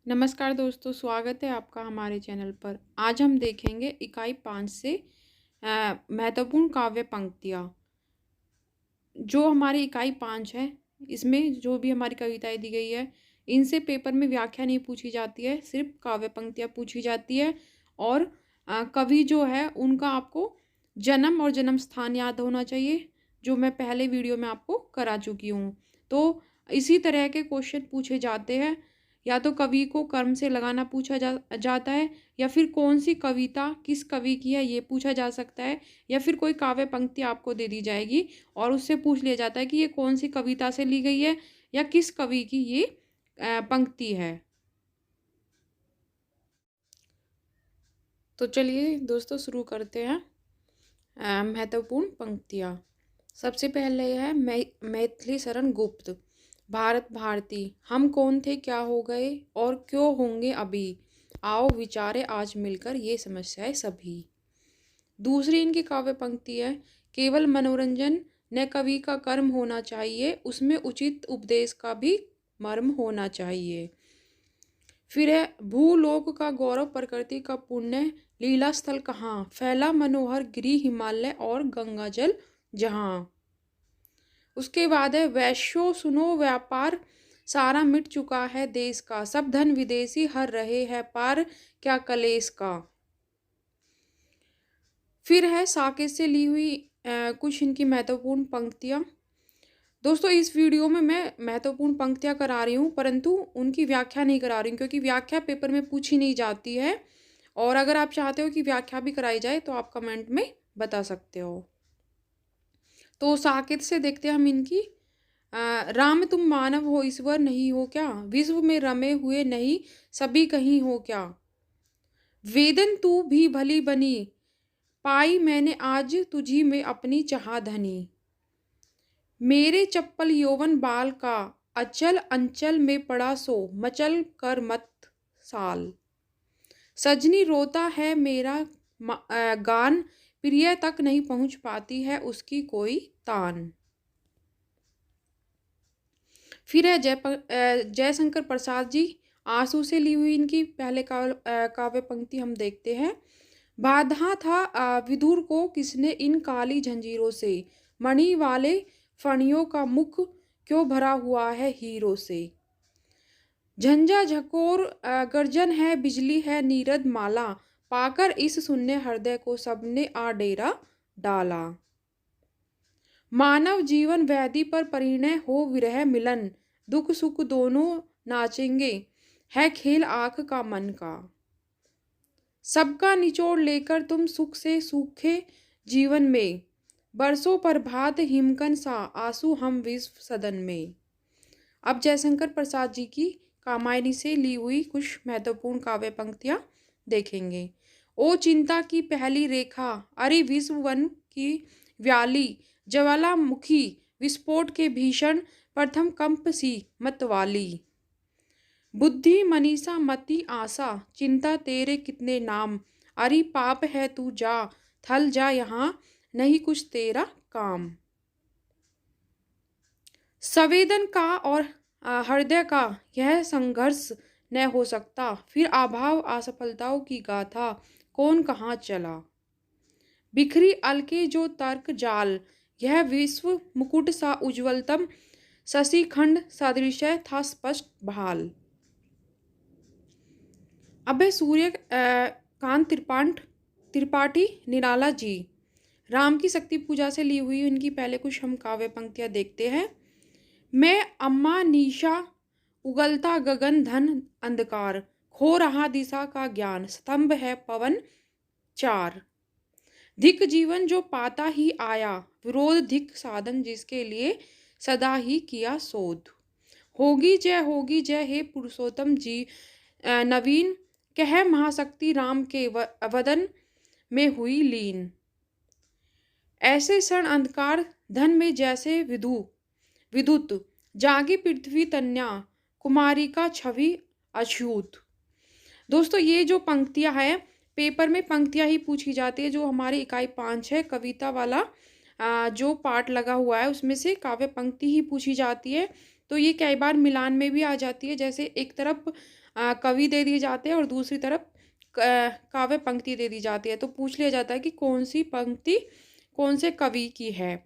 नमस्कार दोस्तों, स्वागत है आपका हमारे चैनल पर। आज हम देखेंगे इकाई 5 से महत्वपूर्ण काव्य पंक्तियाँ। जो हमारी इकाई 5 है, इसमें जो भी हमारी कविताएं दी गई है, इनसे पेपर में व्याख्या नहीं पूछी जाती है, सिर्फ काव्य पंक्तियाँ पूछी जाती है। और कवि जो है उनका आपको जन्म और जन्म स्थान याद होना चाहिए, जो मैं पहले वीडियो में आपको करा चुकी हूँ। तो इसी तरह के क्वेश्चन पूछे जाते हैं। या तो कवि को कर्म से लगाना पूछा जाता है, या फिर कौन सी कविता किस कवि की है ये पूछा जा सकता है, या फिर कोई काव्य पंक्ति आपको दे दी जाएगी और उससे पूछ लिया जाता है कि ये कौन सी कविता से ली गई है या किस कवि की ये पंक्ति है। तो चलिए दोस्तों शुरू करते हैं। महत्वपूर्ण पंक्तियाँ। सबसे पहले है मैथिली शरण गुप्त। भारत भारती, हम कौन थे क्या हो गए और क्यों होंगे अभी, आओ विचारे आज मिलकर ये समस्याएं सभी। दूसरी इनकी काव्य पंक्ति है, केवल मनोरंजन न कवि का कर्म होना चाहिए, उसमें उचित उपदेश का भी मर्म होना चाहिए। फिर है, भूलोक का गौरव प्रकृति का पुण्य, लीला स्थल कहाँ, फैला मनोहर गिरी हिमालय और गंगा जल जहाँ। उसके बाद है, वैश्यो सुनो व्यापार सारा मिट चुका है देश का, सब धन विदेशी हर रहे हैं पार क्या कलेश का। फिर है साकेत से ली हुई कुछ इनकी महत्वपूर्ण पंक्तियाँ। दोस्तों इस वीडियो में मैं महत्वपूर्ण पंक्तियाँ करा रही हूँ, परंतु उनकी व्याख्या नहीं करा रही हूँ, क्योंकि व्याख्या पेपर में पूछी नहीं जाती है। और अगर आप चाहते हो कि व्याख्या भी कराई जाए तो आप कमेंट में बता सकते हो। तो साकेत से देखते हैं हम इनकी। राम तुम मानव हो ईश्वर नहीं हो क्या, विश्व में रमे हुए नहीं सभी कहीं हो क्या, वेदन तू भी भली बनी, पाई मैंने आज तुझी में अपनी चाह धनी, मेरे चप्पल यौवन बाल का, अचल अंचल में पड़ा सो मचल कर मत साल, सजनी रोता है मेरा गान, प्रिय तक नहीं पहुंच पाती है उसकी कोई तान। फिर है जयशंकर प्रसाद जी, आंसू से ली हुई इनकी पहले काव्य पंक्ति हम देखते हैं। बाधा था विदुर को किसने इन काली जंजीरों से, मणि वाले फणियों का मुख क्यों भरा हुआ है हीरो से, झंझा झकोर गर्जन है बिजली है नीरद माला, पाकर इस शून्य हृदय को सबने आ डेरा डाला, मानव जीवन व्याधि पर परिणय हो विरह मिलन, दुख सुख दोनों नाचेंगे है खेल आंख का मन का, सबका निचोड़ लेकर तुम सुख से सूखे जीवन में, बरसों पर भात हिमकन सा आंसू हम विश्व सदन में। अब जयशंकर प्रसाद जी की कामायनी से ली हुई कुछ महत्वपूर्ण काव्य पंक्तियां देखेंगे। ओ चिंता की पहली रेखा, अरे विश्व वन की व्याली, ज्वालामुखी विस्फोट के भीषण प्रथम कंप सी मतवाली, बुद्धि मनीषा मति आशा चिंता तेरे कितने नाम, अरे पाप है तू जा थल जा यहाँ नहीं कुछ तेरा काम, संवेदन का और हृदय का यह संघर्ष न हो सकता, फिर अभाव असफलताओं की गाथा कौन कहाँ चला, बिखरी अलके जो तर्क जाल, यह विश्व मुकुट सा उज्ज्वलतम, शशिखंड सदृश था स्पष्ट भाल। अब है सूर्य कांत त्रिपाठी निराला जी, राम की शक्ति पूजा से ली हुई उनकी पहले कुछ हम काव्य पंक्तियां देखते हैं। मैं अम्मा निशा उगलता गगन धन अंधकार, खो रहा दिशा का ज्ञान स्तंभ है पवन चार, धिक जीवन जो पाता ही आया, विरोध धिक साधन जिसके लिए सदा ही किया शोध, होगी जय हे पुरुषोत्तम जी नवीन, कह महाशक्ति राम के वदन में हुई लीन, ऐसे क्षण अंधकार धन में जैसे विद्युत, जागी पृथ्वी तन्या, कुमारी का छवि अछूत। दोस्तों ये जो पंक्तियां हैं पेपर में पंक्तियां ही पूछी जाती है। जो हमारी इकाई 5 है कविता वाला जो पार्ट लगा हुआ है उसमें से काव्य पंक्ति ही पूछी जाती है। तो ये कई बार मिलान में भी आ जाती है, जैसे एक तरफ कवि दे दिए जाते हैं और दूसरी तरफ काव्य पंक्ति दे दी जाती है। तो पूछ लिया जाता है कि कौन सी पंक्ति कौन से कवि की है।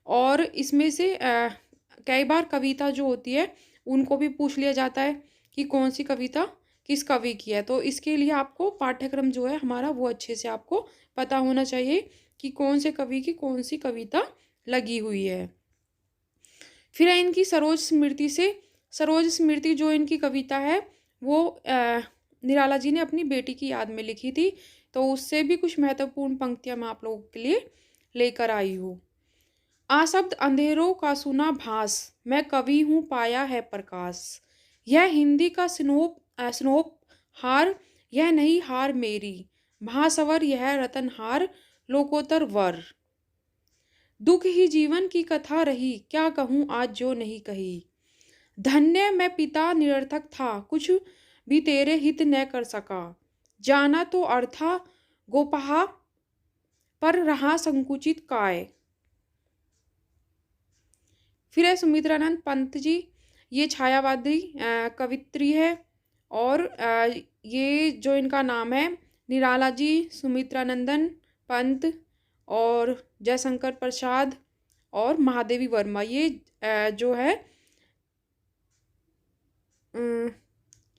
और इसमें से कई बार कविता जो होती है उनको भी पूछ लिया जाता है कि कौन सी कविता किस कवि की है। तो इसके लिए आपको पाठ्यक्रम जो है हमारा वो अच्छे से आपको पता होना चाहिए कि कौन से कवि की कौन सी कविता लगी हुई है। फिर है इनकी सरोज स्मृति जो इनकी कविता है वो निराला जी ने अपनी बेटी की याद में लिखी थी। तो उससे भी कुछ महत्वपूर्ण पंक्तियां मैं आप लोगों के लिए लेकर आई हूँ। आशब्द अंधेरों का सुना भास, मैं कवि हूँ पाया है प्रकाश। यह हिंदी का स्नोप हार, यह नहीं हार मेरी। भासवर यह रतन हार, लोकोत्तर वर। दुख ही जीवन की कथा रही, क्या कहूँ आज जो नहीं कही। धन्य मैं पिता निरर्थक था, कुछ भी तेरे हित न कर सका। जाना तो अर्था गोपहा, पर रहा संकुचित काय। फिर है सुमित्रानंद पंत जी, ये छायावादी कवित्री है। और ये जो इनका नाम है निराला जी, सुमित्रानंदन पंत और जयशंकर प्रसाद और महादेवी वर्मा, ये जो है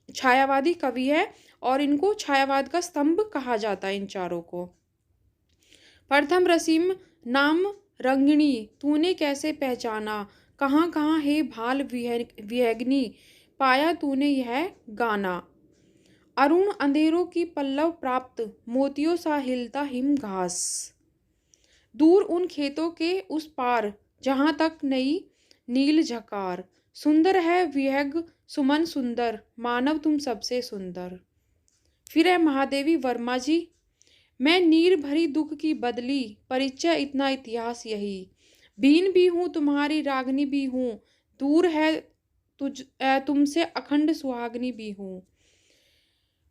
छायावादी कवि है और इनको छायावाद का स्तंभ कहा जाता है इन चारों को। प्रथम रसीम नाम रंगिणी, तूने कैसे पहचाना। कहाँ कहाँ है भाल विहंगनी, पाया तूने यह गाना। अरुण अंधेरों की पल्लव प्राप्त, मोतियों सा हिलता हिम घास। दूर उन खेतों के उस पार, जहाँ तक नई नील झकार। सुंदर है विहग सुमन सुंदर, मानव तुम सबसे सुंदर। फिर है महादेवी वर्मा जी, मैं नीर भरी दुख की बदली, परिचय इतना इतिहास यही। बीन भी हूँ तुम्हारी रागनी भी हूँ, दूर है तुमसे अखंड सुहागनी भी हूँ।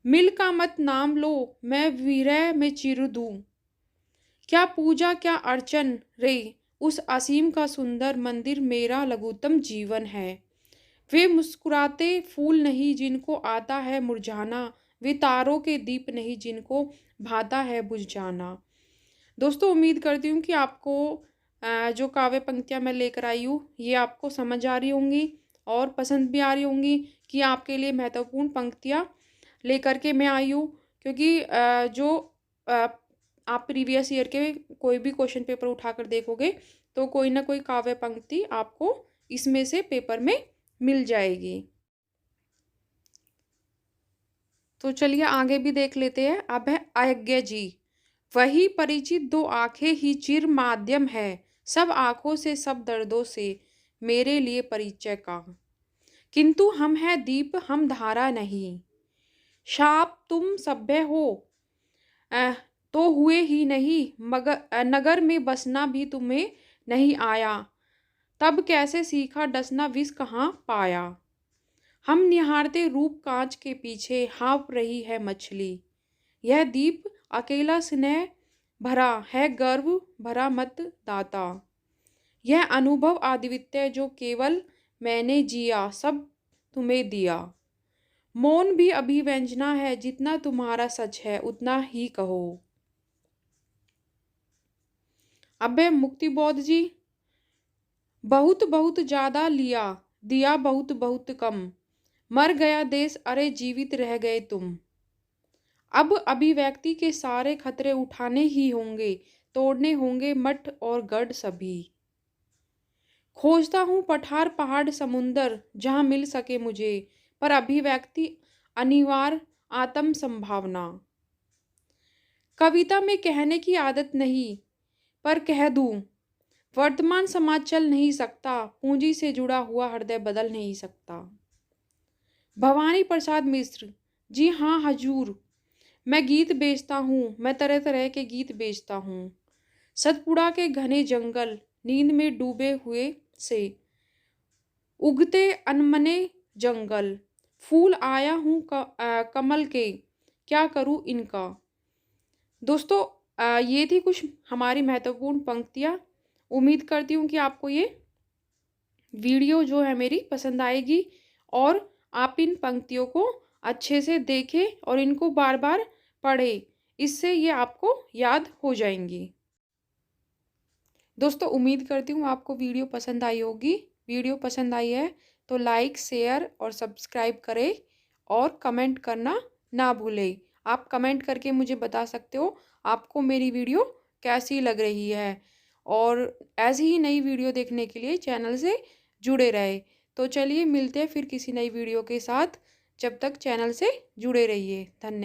मिल का मत नाम लो, मैं विरह में चिर दूँ। क्या पूजा क्या अर्चन रे, उस असीम का सुंदर मंदिर मेरा लघुतम जीवन है। वे मुस्कुराते फूल नहीं जिनको आता है मुरझाना, वे तारों के दीप नहीं जिनको भाता है बुझ जाना। दोस्तों उम्मीद करती हूँ कि आपको जो काव्य पंक्तियाँ मैं लेकर आई हूँ ये आपको समझ आ रही होंगी और पसंद भी आ रही होंगी कि आपके लिए महत्वपूर्ण पंक्तियाँ लेकर के मैं आई हूँ। क्योंकि जो आप प्रीवियस ईयर के कोई भी क्वेश्चन पेपर उठाकर देखोगे तो कोई ना कोई काव्य पंक्ति आपको इसमें से पेपर में मिल जाएगी। तो चलिए आगे भी देख लेते हैं। अब है अयज्ञ जी, वही परिचित दो आंखें ही चिर माध्यम है, सब आंखों से सब दर्दों से मेरे लिए परिचय का। किंतु हम हैं दीप हम धारा नहीं, शाप तुम सभ्य हो तो हुए ही नहीं, मगर नगर में बसना भी तुम्हें नहीं आया, तब कैसे सीखा डसना विष कहाँ पाया। हम निहारते रूप कांच के पीछे हाँफ रही है मछली, यह दीप अकेला स्नेह भरा है गर्व भरा मत दाता। यह अनुभव अद्वितीय जो केवल मैंने जिया सब तुम्हें दिया। मौन भी अभिव्यंजना है, जितना तुम्हारा सच है उतना ही कहो। अब है मुक्तिबोध जी, बहुत बहुत ज्यादा लिया दिया बहुत बहुत कम, मर गया देश अरे जीवित रह गए तुम। अब अभिव्यक्ति के सारे खतरे उठाने ही होंगे, तोड़ने होंगे मठ और गढ़ सभी। खोजता हूँ पठार पहाड़ समुंदर, जहाँ मिल सके मुझे, पर अभिव्यक्ति अनिवार्य आत्म संभावना। कविता में कहने की आदत नहीं, पर कह दूँ, वर्तमान समाज चल नहीं सकता, पूंजी से जुड़ा हुआ हृदय बदल नहीं सकता। भवानी प्रसाद मिश्र जी, हाँ हजूर, मैं गीत बेचता हूँ, मैं तरह तरह के गीत बेचता हूँ। सतपुड़ा के घने जंगल नींद में डूबे हुए से उगते अनमने जंगल, फूल आया हूँ कमल के, क्या करूँ इनका। दोस्तों ये थी कुछ हमारी महत्वपूर्ण पंक्तियाँ। उम्मीद करती हूँ कि आपको ये वीडियो जो है मेरी पसंद आएगी और आप इन पंक्तियों को अच्छे से देखें और इनको बार बार पढ़ें। इससे ये आपको याद हो जाएंगी। दोस्तों उम्मीद करती हूँ आपको वीडियो पसंद आई होगी। वीडियो पसंद आई है तो लाइक, शेयर और सब्सक्राइब करें और कमेंट करना ना भूलें। आप कमेंट करके मुझे बता सकते हो आपको मेरी वीडियो कैसी लग रही है, और ऐसी ही नई वीडियो देखने के लिए चैनल से जुड़े रहे। तो चलिए मिलते हैं फिर किसी नई वीडियो के साथ। जब तक चैनल से जुड़े रहिए। धन्यवाद।